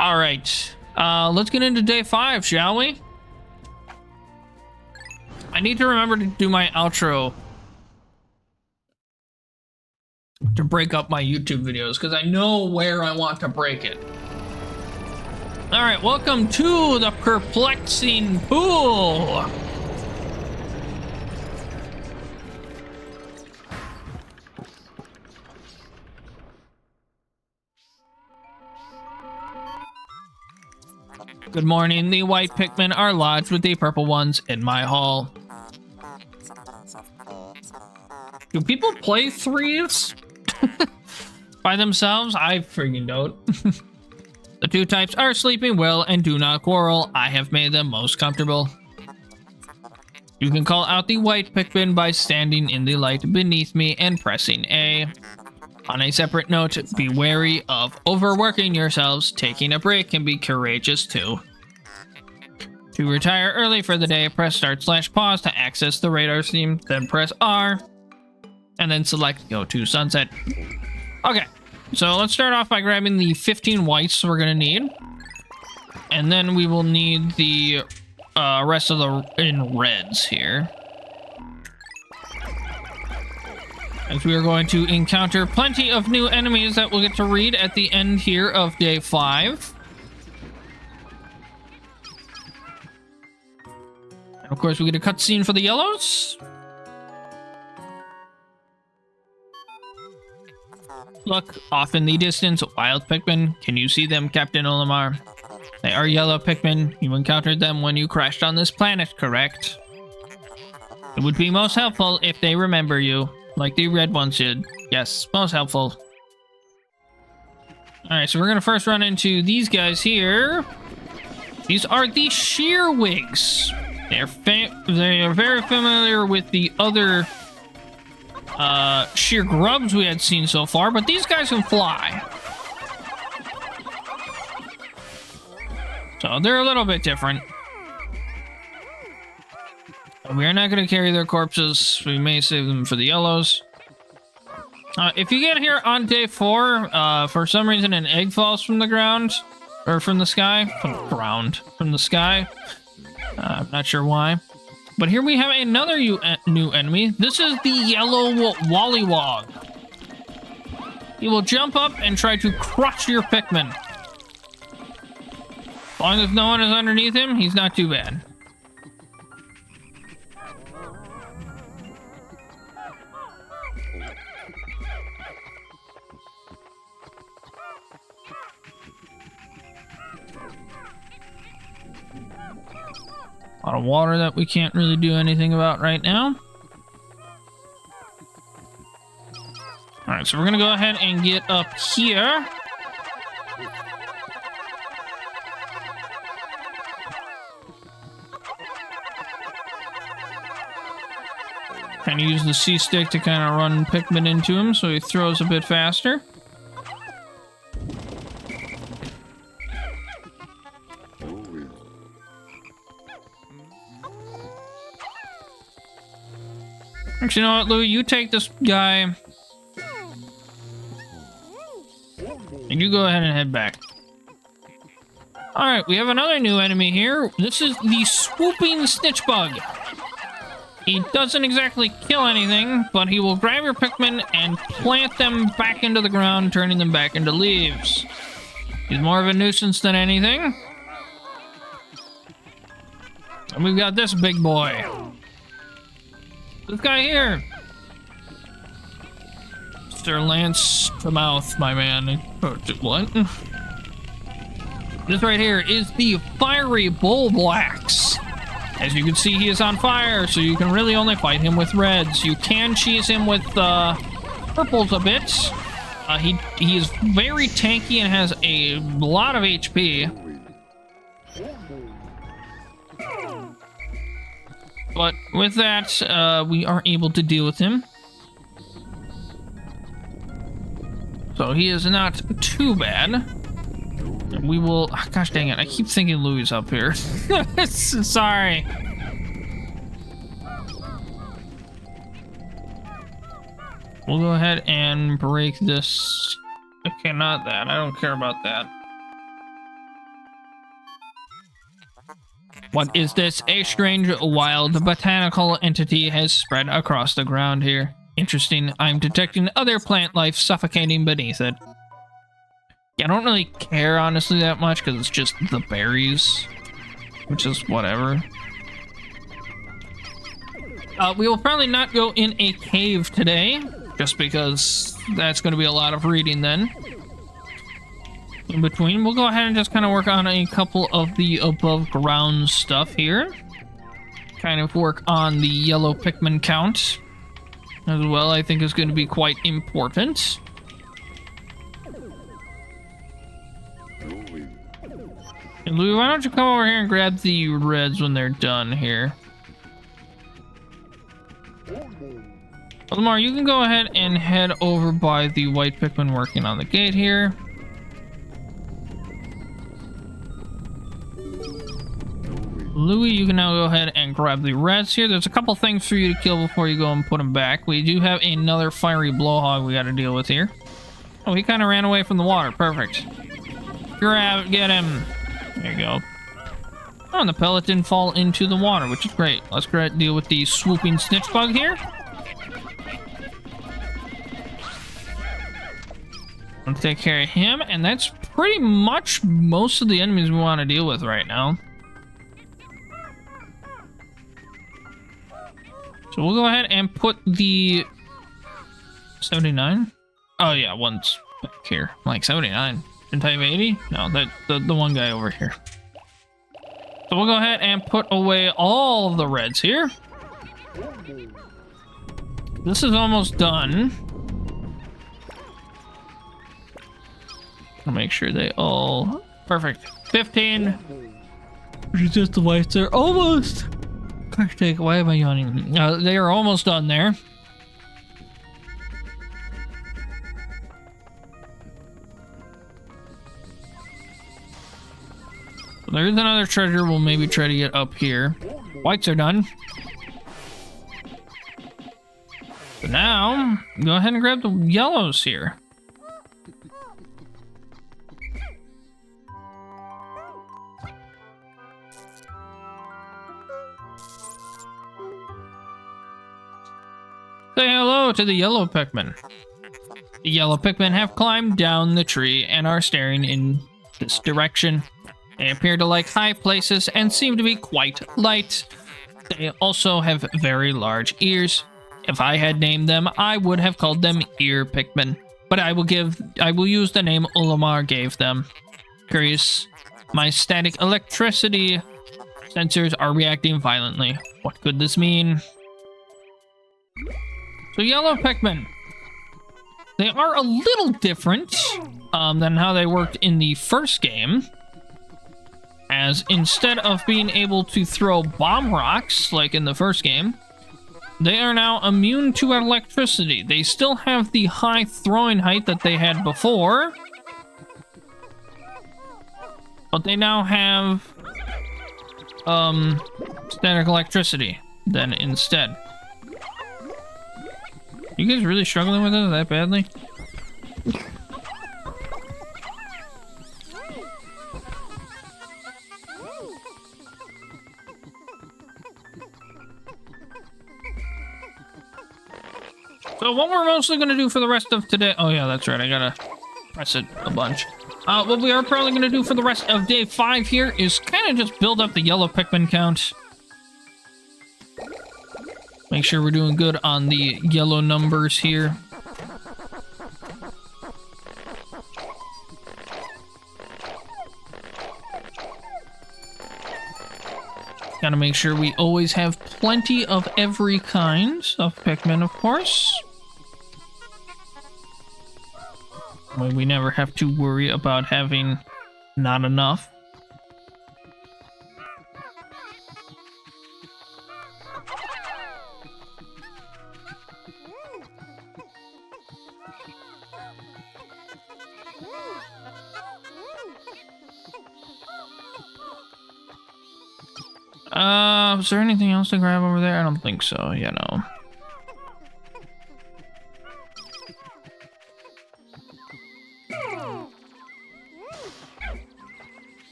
All right. Let's get into day 5, shall we? I need to remember to do my outro to break up my YouTube videos because I know where I want to break it. All right, welcome to the perplexing pool. Good morning. The white Pikmin are lodged with the purple ones in my hall. Do people play threes by themselves? I freaking don't. The two types are sleeping well and do not quarrel. I have made them most comfortable. You can call out the white Pikmin by standing in the light beneath me and pressing A. On a separate note, be wary of overworking yourselves. Taking a break can be courageous too. To retire early for the day, press start/pause to access the radar stream, then press R, and then select go to sunset. Okay, so let's start off by grabbing the 15 whites we're gonna need. And then we will need the rest of the in reds here. As we are going to encounter plenty of new enemies that we'll get to read at the end here of day 5. And of course, we get a cutscene for the yellows. Look, off in the distance, wild Pikmin. Can you see them, Captain Olimar? They are yellow Pikmin. You encountered them when you crashed on this planet, correct? It would be most helpful if they remember you. Like the red ones did. Yes, most helpful. Alright, so we're gonna first run into these guys here. These are the Shearwigs. They are very familiar with the other sheer grubs we had seen so far, but these guys can fly. So they're a little bit different. We are not going to carry their corpses. We may save them for the yellows. If you get here on day 4, for some reason an egg falls from the ground, or from the sky, from the sky. I'm not sure why. But here we have another new enemy. This is the yellow Wollywog. He will jump up and try to crush your Pikmin. As long as no one is underneath him, he's not too bad. A lot of water that we can't really do anything about right now. Alright, so we're gonna go ahead and get up here. Kind of use the C-stick to kind of run Pikmin into him so he throws a bit faster. Actually, you know what, Lou? You take this guy. And you go ahead and head back. Alright, we have another new enemy here. This is the swooping snitch bug. He doesn't exactly kill anything, but he will grab your Pikmin and plant them back into the ground, turning them back into leaves. He's more of a nuisance than anything. And we've got this big boy. This guy here. Sir Lance to mouth, my man. What? This right here is the fiery Bullblax. As you can see, he is on fire, so you can really only fight him with reds. You can cheese him with purples a bit. He is very tanky and has a lot of HP. But with that, we are able to deal with him. So he is not too bad. And we will... Oh, gosh dang it, I keep thinking Louis up here. Sorry. We'll go ahead and break this. Okay, not that. I don't care about that. What is this? A strange, wild, botanical entity has spread across the ground here. Interesting. I'm detecting other plant life suffocating beneath it. Yeah, I don't really care, honestly, that much, because it's just the berries. Which is whatever. We will probably not go in a cave today, just because that's going to be a lot of reading then. In between, we'll go ahead and just kind of work on a couple of the above ground stuff here. Kind of work on the yellow Pikmin count as well. I think is going to be quite important. And Louis, why don't you come over here and grab the reds when they're done here? Lamar, you can go ahead and head over by the white Pikmin working on the gate here. Louis, you can now go ahead and grab the reds here. There's a couple things for you to kill before you go and put them back. We do have another fiery blowhog we got to deal with here. Oh, he kind of ran away from the water. Perfect. Grab, get him. There you go. Oh, and the pellet didn't fall into the water, which is great. Let's deal with the swooping snitch bug here. I'm gonna take care of him, and that's pretty much most of the enemies we want to deal with right now. So we'll go ahead and put the 79. Oh yeah, one's back here. I'm like 79. Didn't I have 80? No, the one guy over here. So we'll go ahead and put away all of the reds here. This is almost done. I'll make sure they all... Perfect. 15. Just the whites are almost... Gosh, why am I yawning? They are almost done there. There's another treasure we'll maybe try to get up here. Whites are done. So now, go ahead and grab the yellows here. Say hello to the yellow Pikmin. The yellow Pikmin have climbed down the tree and are staring in this direction. They appear to like high places and seem to be quite light. They also have very large ears. If I had named them, I would have called them ear Pikmin. But I will use the name Olimar gave them. Curious, my static electricity sensors are reacting violently. What could this mean? So yellow Pikmin. They are a little different than how they worked in the first game. As instead of being able to throw bomb rocks like in the first game, they are now immune to electricity. They still have the high throwing height that they had before, but they now have static electricity then instead. You guys really struggling with this that badly? So what we're mostly going to do for the rest of today... Oh yeah, that's right. I gotta press it a bunch. What we are probably going to do for the rest of day 5 here is kind of just build up the yellow Pikmin count. Make sure we're doing good on the yellow numbers here. Gotta make sure we always have plenty of every kind of Pikmin, of course. We never have to worry about having not enough. Is there anything else to grab over there? I don't think so, you know.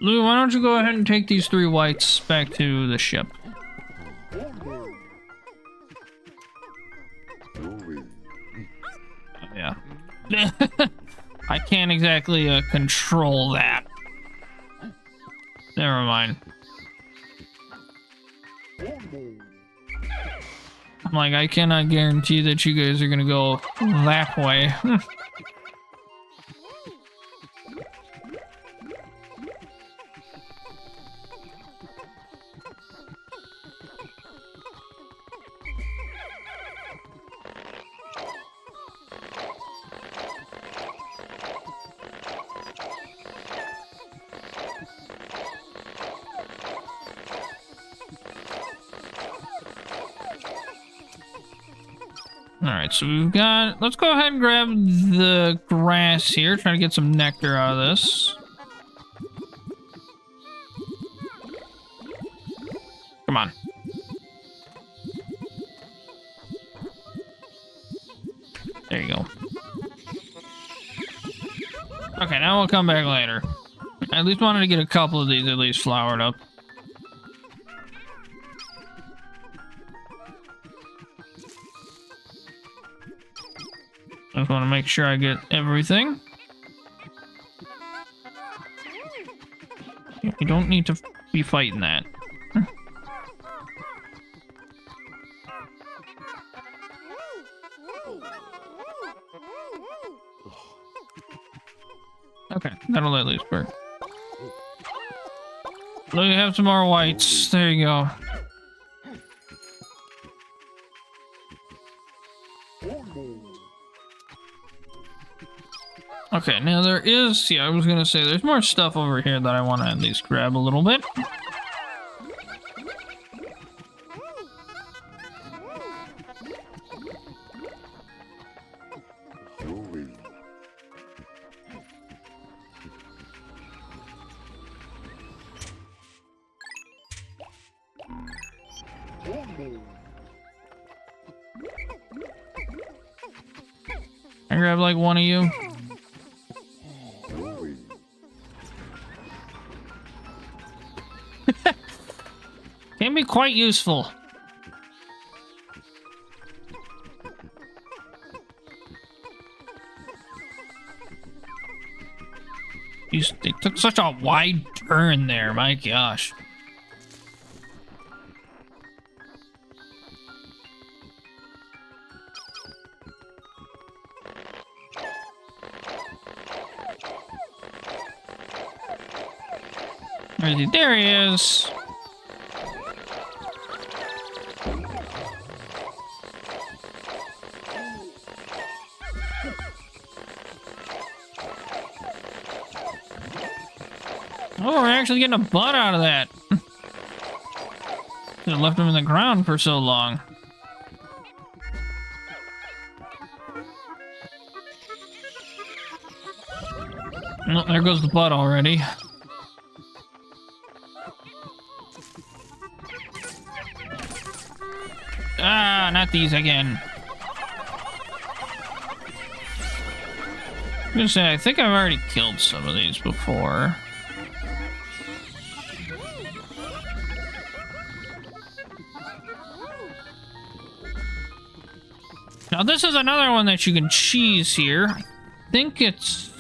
Lou, why don't you go ahead and take these 3 whites back to the ship? Oh, yeah. I can't exactly control that. Never mind. I'm like, I cannot guarantee that you guys are gonna go that way. Alright, so we've got... Let's go ahead and grab the grass here. Try to get some nectar out of this. Come on. There you go. Okay, now we'll come back later. I at least wanted to get a couple of these at least flowered up. I just want to make sure I get everything. You don't need to be fighting that. Okay, that'll at least work. Look, you have some more whites. There you go. Okay, now there is, yeah, I was gonna say, there's more stuff over here that I want to at least grab a little bit. I grab like one of you. Can be quite useful. They took such a wide turn there, my gosh. Where is he? There he is. Oh, we're actually getting a butt out of that. Could have left him in the ground for so long. Oh, there goes the butt already. Ah, not these again. I'm gonna say, I think I've already killed some of these before. Now this is another one that you can cheese here. I think it's...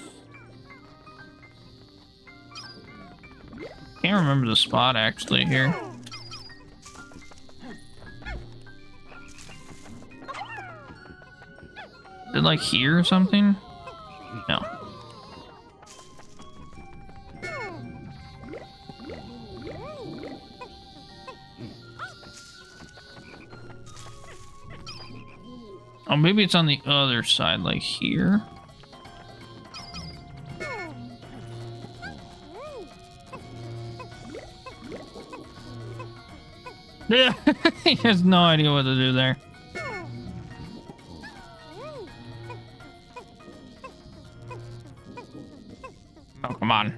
Can't remember the spot actually here. Is it like here or something? No. Oh, maybe it's on the other side, like here. Yeah, he has no idea what to do there. Oh, come on.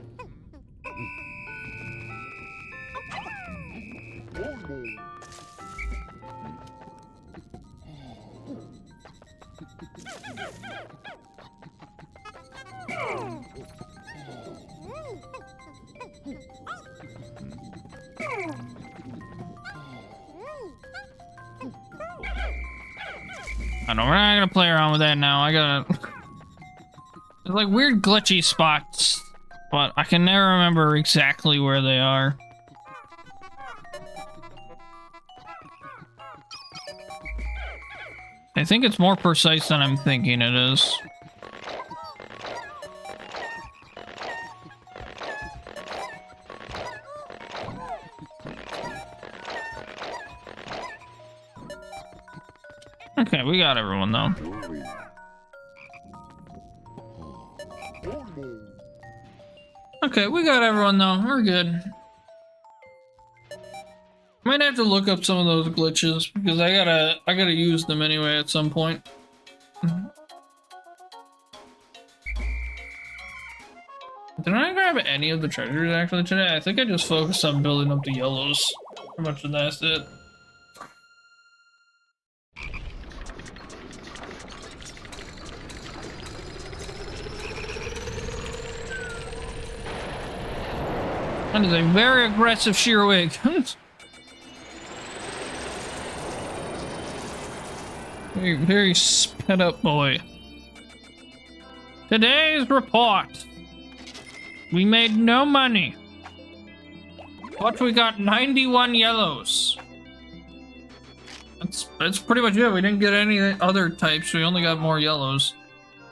I know we're not gonna play around with that now. I gotta. There's like weird glitchy spots, but I can never remember exactly where they are. I think it's more precise than I'm thinking it is. Okay, we got everyone though. Okay, we got everyone though. We're good. Might have to look up some of those glitches because I gotta use them anyway at some point. Did I grab any of the treasures actually today? I think I just focused on building up the yellows. Pretty much that's it. That is a very aggressive shearwig. Very, very sped up boy. Today's report. We made no money. But we got 91 yellows. That's pretty much it. We didn't get any other types. We only got more yellows.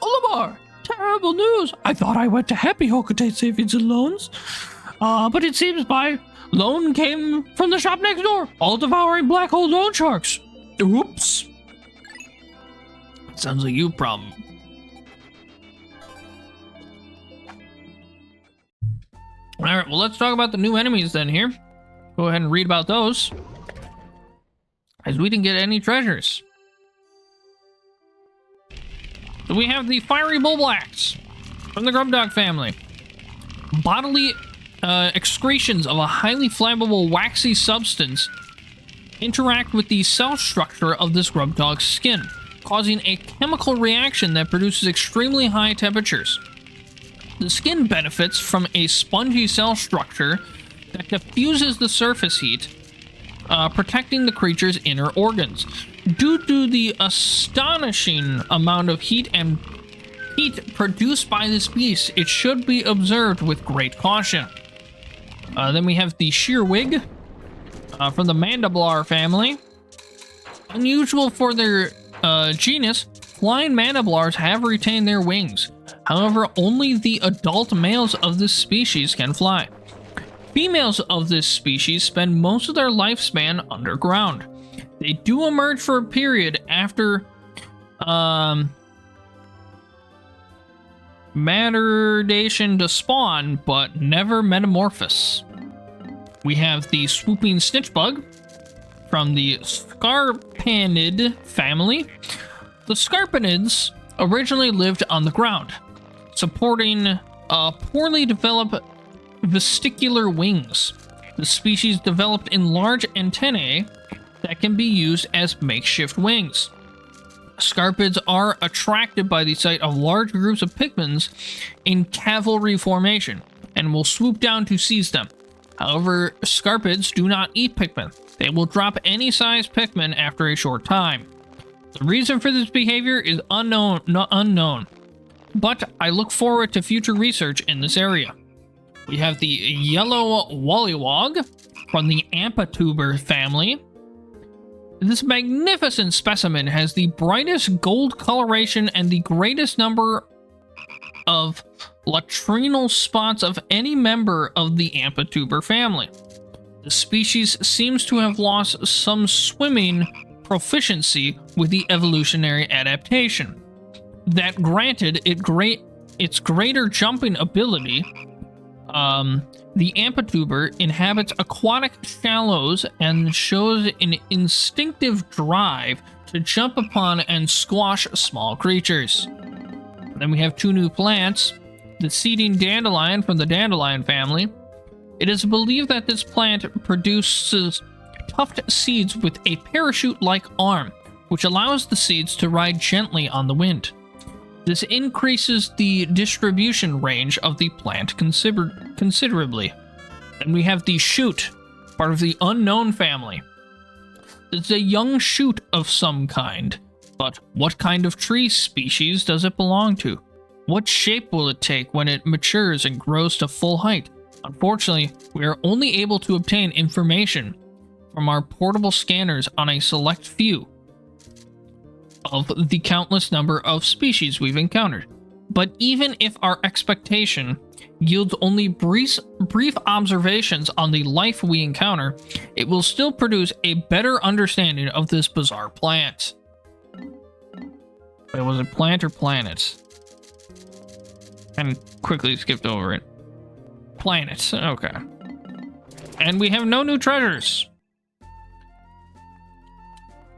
Olimar! Terrible news! I thought I went to Happy Hocotate Savings and Loans. But it seems my loan came from the shop next door. All-devouring black hole loan sharks. Oops. Sounds like you problem. Alright, well let's talk about the new enemies then here. Go ahead and read about those. As we didn't get any treasures. So we have the Fiery Bullblacks from the Grubdog family. Bodily excretions of a highly flammable waxy substance interact with the cell structure of this Grubdog's skin, causing a chemical reaction that produces extremely high temperatures. The skin benefits from a spongy cell structure that diffuses the surface heat, protecting the creature's inner organs. Due to the astonishing amount of heat produced by this beast, it should be observed with great caution. Then we have the Shearwig from the Mandiblar family. Unusual for their genus, flying Mandiblars have retained their wings. However, only the adult males of this species can fly. Females of this species spend most of their lifespan underground. They do emerge for a period after maturdation to spawn, but never metamorphose. We have the swooping snitchbug from the Scarpanid family. The Scarpanids originally lived on the ground, supporting poorly developed vestibular wings. The species developed enlarged antennae that can be used as makeshift wings. Scarpids are attracted by the sight of large groups of Pikmins in cavalry formation and will swoop down to seize them. However, Scarpids do not eat Pikmin. They will drop any size Pikmin after a short time. The reason for this behavior is unknown, but I look forward to future research in this area. We have the Yellow Wollywog from the Ampatuber family. This magnificent specimen has the brightest gold coloration and the greatest number of latrinal spots of any member of the Ampatuber family. The species seems to have lost some swimming proficiency with the evolutionary adaptation that granted its greater jumping ability. The Ampatuber inhabits aquatic shallows and shows an instinctive drive to jump upon and squash small creatures. Then we have two new plants, the seeding dandelion from the dandelion family. It is believed that this plant produces tufted seeds with a parachute-like arm, which allows the seeds to ride gently on the wind. This increases the distribution range of the plant considerably. And we have the shoot, part of the unknown family. It's a young shoot of some kind. But what kind of tree species does it belong to? What shape will it take when it matures and grows to full height? Unfortunately, we are only able to obtain information from our portable scanners on a select few of the countless number of species we've encountered. But even if our expectation yields only brief observations on the life we encounter, it will still produce a better understanding of this bizarre plant. Wait, was it plant or planet? And quickly skipped over it. Planet, okay. And we have no new treasures.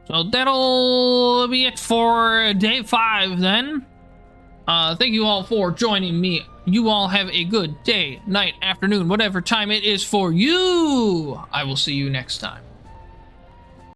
So that'll be it for day 5 then. Thank you all for joining me. You all have a good day, night, afternoon, whatever time it is for you. I will see you next time.